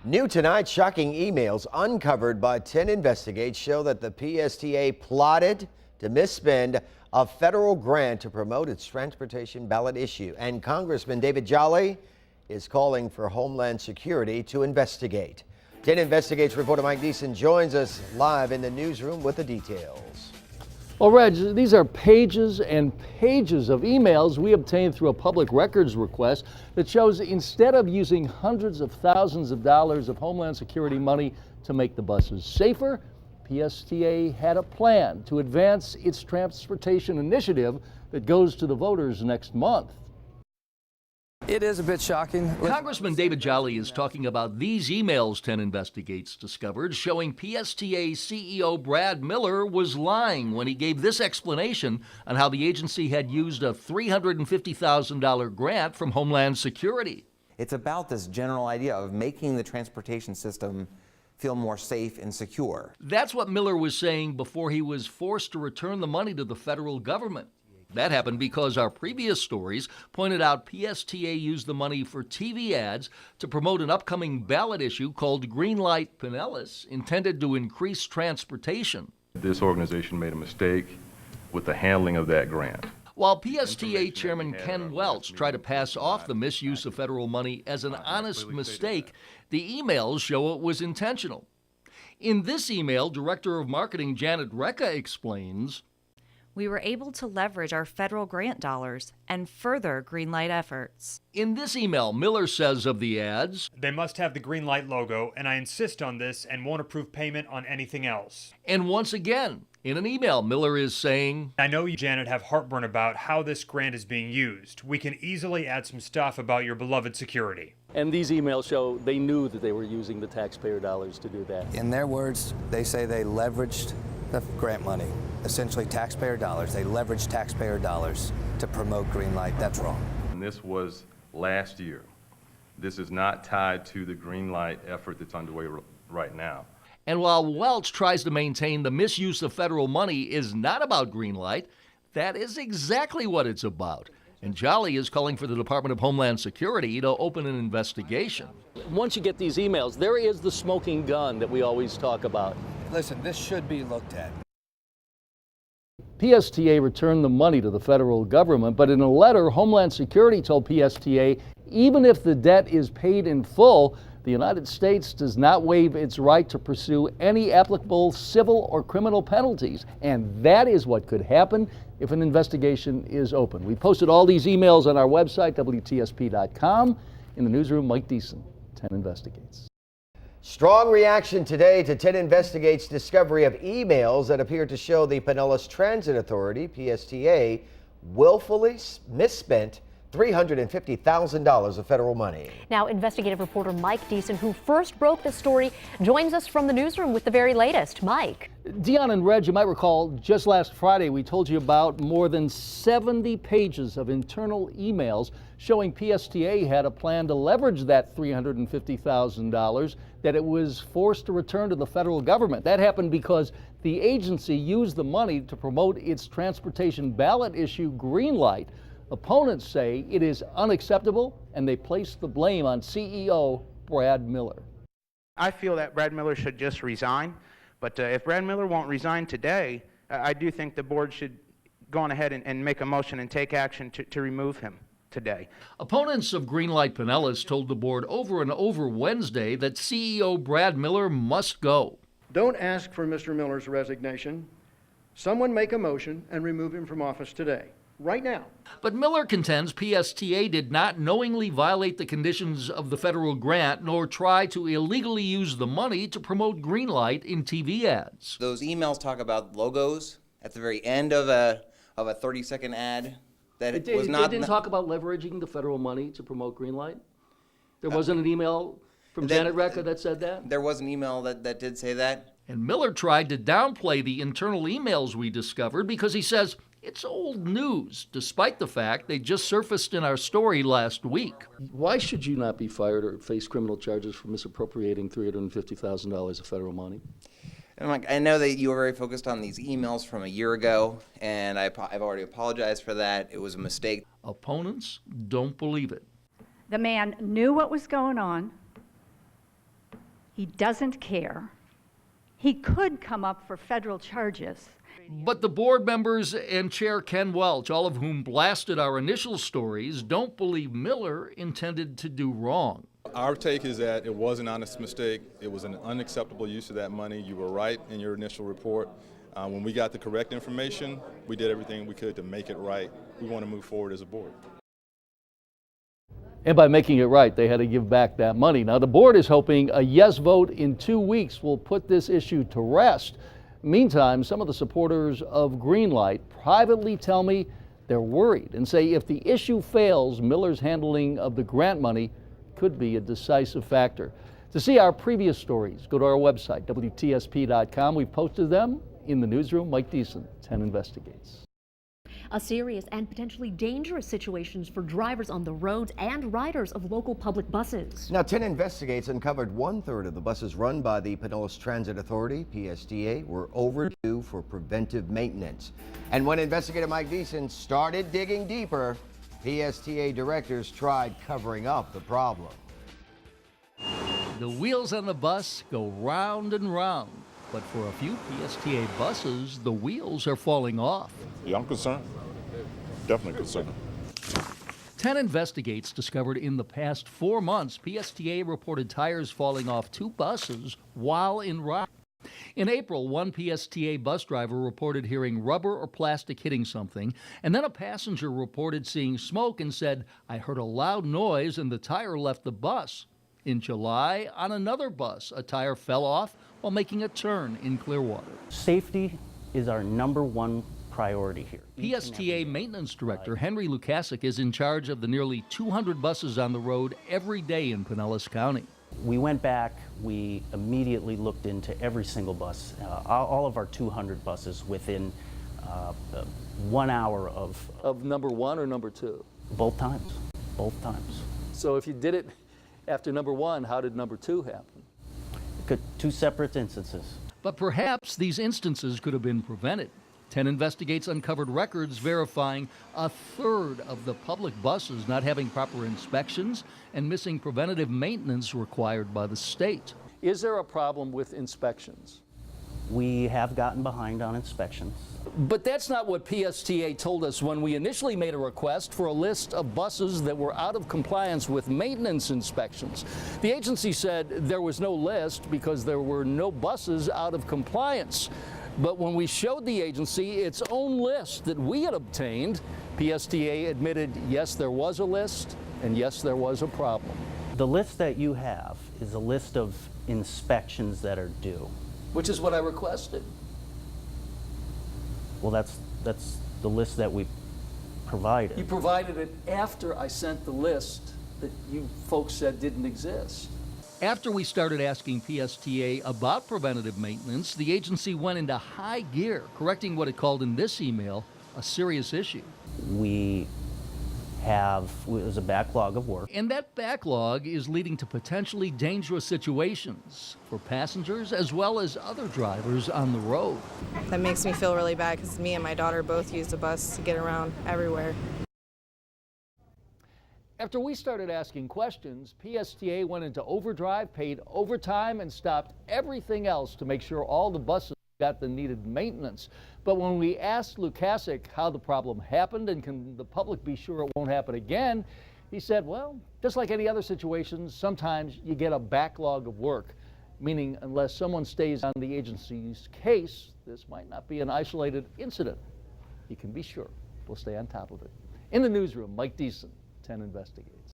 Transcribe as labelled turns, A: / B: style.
A: New tonight, shocking emails uncovered by 10 Investigates show that the PSTA plotted to misspend a federal grant to promote its transportation ballot issue. And Congressman David Jolly is calling for Homeland Security to investigate. 10 Investigates reporter Mike Deason joins us live in the newsroom with the details.
B: Well, Reg, these are pages and pages of emails we obtained through a public records request that shows instead of using hundreds of thousands of dollars of Homeland Security money to make the buses safer, PSTA had a plan to advance its transportation initiative that goes to the voters next month.
C: It is a bit shocking.
B: Congressman David Jolly is talking about these emails 10 Investigates discovered showing PSTA CEO Brad Miller was lying when he gave this explanation on how the agency had used a $350,000 grant from Homeland Security.
C: It's about this general idea of making the transportation system feel more safe and secure.
B: That's what Miller was saying before he was forced to return the money to the federal government. That happened because our previous stories pointed out PSTA used the money for TV ads to promote an upcoming ballot issue called Greenlight Pinellas, intended to increase transportation.
D: This organization made a mistake with the handling of that grant.
B: While PSTA Chairman Ken Welch tried to pass off the misuse of federal money as an honest mistake, the emails show it was intentional. In this email, Director of Marketing Janet Recca explains,
E: we were able to leverage our federal grant dollars and further Greenlight efforts.
B: In this email, Miller says of the ads,
F: they must have the Greenlight logo, and I insist on this and won't approve payment on anything else.
B: And once again, in an email, Miller is saying,
F: I know you, Janet, have heartburn about how this grant is being used. We can easily add some stuff about your beloved security.
B: And these emails show they knew that they were using the taxpayer dollars to do that.
G: In their words, they say they leveraged the grant money, essentially taxpayer dollars. They leveraged taxpayer dollars to promote Greenlight. That's wrong.
D: And this was last year. This is not tied to the Greenlight effort that's underway right now.
B: And while Welch tries to maintain the misuse of federal money is not about Greenlight, that is exactly what it's about. And Jolly is calling for the Department of Homeland Security to open an investigation. Once you get these emails, there is the smoking gun that we always talk about.
G: Listen, this should be looked at.
B: PSTA returned the money to the federal government, but in a letter, Homeland Security told PSTA even if the debt is paid in full, the United States does not waive its right to pursue any applicable civil or criminal penalties. And that is what could happen if an investigation is open. We posted all these emails on our website, WTSP.com. In the newsroom, Mike Deason, 10 Investigates.
A: Strong reaction today to 10 Investigates' discovery of emails that appear to show the Pinellas Transit Authority, PSTA, willfully misspent $350,000 of federal money.
H: Now, investigative reporter Mike Deason, who first broke the story, joins us from the newsroom with the very latest. Mike.
B: Dion and Reg, you might recall just last Friday we told you about more than 70 pages of internal emails showing PSTA had a plan to leverage that $350,000 that it was forced to return to the federal government. That happened because the agency used the money to promote its transportation ballot issue, Greenlight. Opponents say it is unacceptable, and they place the blame on CEO Brad Miller.
I: I feel that Brad Miller should just resign, but if Brad Miller won't resign today, I do think the board should go on ahead and make a motion and take action to remove him today.
B: Opponents of Greenlight Pinellas told the board over and over Wednesday that CEO Brad Miller must go.
J: Don't ask for Mr. Miller's resignation. Someone make a motion and remove him from office today. Right now.
B: But Miller contends PSTA did not knowingly violate the conditions of the federal grant nor try to illegally use the money to promote Greenlight in TV ads.
C: Those emails talk about logos at the very end of a 30-second ad. That it was not.
B: They didn't talk about leveraging the federal money to promote Greenlight? There wasn't an email from Janet Recca that said that?
C: There was an email that did say that.
B: And Miller tried to downplay the internal emails we discovered because he says it's old news, despite the fact they just surfaced in our story last week. Why should you not be fired or face criminal charges for misappropriating $350,000 of federal money?
C: I know that you were very focused on these emails from a year ago, and I've already apologized for that. It was a mistake.
B: Opponents don't believe it.
K: The man knew what was going on. He doesn't care. He could come up for federal charges.
B: But the board members and Chair Ken Welch, all of whom blasted our initial stories, don't believe Miller intended to do wrong.
L: Our take is that it was an honest mistake. It was an unacceptable use of that money. You were right in your initial report. When we got the correct information, we did everything we could to make it right. We want to move forward as a board.
B: And by making it right, they had to give back that money. Now, the board is hoping a yes vote in 2 weeks will put this issue to rest. Meantime, some of the supporters of Greenlight privately tell me they're worried and say if the issue fails, Miller's handling of the grant money could be a decisive factor. To see our previous stories, go to our website, WTSP.com. We've posted them in the newsroom. Mike Deason, 10 Investigates.
H: A serious and potentially dangerous situations for drivers on the roads and riders of local public buses.
A: Now, 10 Investigates uncovered 1/3 of the buses run by the Pinellas Transit Authority, PSTA, were overdue for preventive maintenance. And when investigator Mike Deason started digging deeper, PSTA directors tried covering up the problem.
B: The wheels on the bus go round and round, but for a few PSTA buses, the wheels are falling off.
M: Yeah, I'm concerned. Definitely concerned.
B: 10 Investigates discovered in the past 4 months, PSTA reported tires falling off 2 buses while en route. In April, one PSTA bus driver reported hearing rubber or plastic hitting something, and then a passenger reported seeing smoke and said, "I heard a loud noise and the tire left the bus." In July, on another bus, a tire fell off while making a turn in Clearwater.
N: Safety is our number 1 priority here.
B: PSTA Maintenance Director Henry Lukasic is in charge of the nearly 200 buses on the road every day in Pinellas County.
N: We went back, we immediately looked into every single bus, all of our 200 buses within 1 hour
B: Of number 1 or number 2?
N: Both times, both times.
B: So if you did it after number 1, how did number 2 happen?
N: 2 separate instances.
B: But perhaps these instances could have been prevented. 10 Investigates uncovered records verifying 1/3 of the public buses not having proper inspections and missing preventative maintenance required by the state. Is there a problem with inspections?
N: We have gotten behind on inspections.
B: But that's not what PSTA told us when we initially made a request for a list of buses that were out of compliance with maintenance inspections. The agency said there was no list because there were no buses out of compliance. But when we showed the agency its own list that we had obtained, PSTA admitted, yes, there was a list, and yes, there was a problem.
N: The list that you have is a list of inspections that are due.
B: Which is what I requested.
N: Well, that's the list that we provided.
B: You provided it after I sent the list that you folks said didn't exist. After we started asking PSTA about preventative maintenance, the agency went into high gear, correcting what it called in this email a serious issue.
N: There's a backlog of work.
B: And that backlog is leading to potentially dangerous situations for passengers as well as other drivers on the road.
O: That makes me feel really bad because me and my daughter both use the bus to get around everywhere.
B: After we started asking questions, PSTA went into overdrive, paid overtime, and stopped everything else to make sure all the buses got the needed maintenance. But when we asked Lukasic how the problem happened and can the public be sure it won't happen again, he said, well, just like any other situations, sometimes you get a backlog of work, meaning unless someone stays on the agency's case, this might not be an isolated incident. You can be sure we'll stay on top of it. In the newsroom, Mike Deason, 10 Investigates.